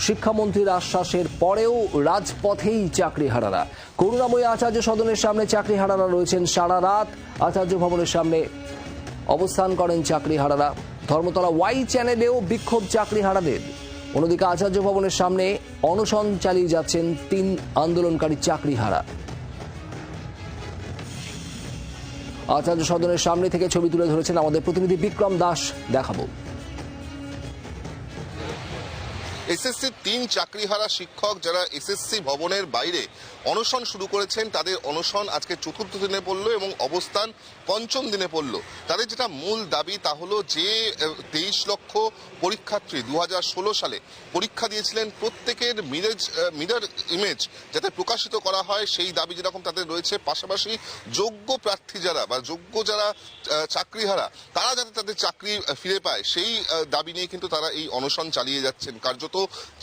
শিক্ষামন্ত্রীর আশ্বাসের পরেও রাজপথেই চাকরিহারারা। করুণাময়ী আচার্য সদনের সামনে চাকরিহারারা রয়েছেন সারা রাত। আচার্য ভবনের সামনে অবস্থান করেন চাকরিহারারা। ধর্মতলা ওয়াই চ্যানেলেও বিক্ষোভ চাকরিহারাদের। অন্যদিকে আচার্য ভবনের সামনে অনশন চালিয়ে যাচ্ছেন 3 আন্দোলনকারী চাকরিহারা। আচার্য সদনের সামনে থেকে ছবি তুলে ধরেছেন আমাদের প্রতিনিধি বিক্রম দাস, দেখাবো। এসএসসি 3 চাকরিহারা শিক্ষক যারা এসএসসি ভবনের বাইরে অনশন শুরু করেছেন, তাদের অনশন আজকে 4র্থ দিনে পড়লো এবং অবস্থান 5ম দিনে পড়লো। তাদের যেটা মূল দাবি তা হলো যে 23 লক্ষ পরীক্ষার্থী 2016 সালে পরীক্ষা দিয়েছিলেন, প্রত্যেকের মিরর ইমেজ যাতে প্রকাশিত করা হয় সেই দাবি যেরকম তাদের রয়েছে, পাশাপাশি যোগ্য প্রার্থী যারা বা যোগ্য যারা চাকরিহারা তারা যাতে তাদের চাকরি ফিরে পায় সেই দাবি নিয়ে কিন্তু তারা এই অনশন চালিয়ে যাচ্ছেন। কার্যত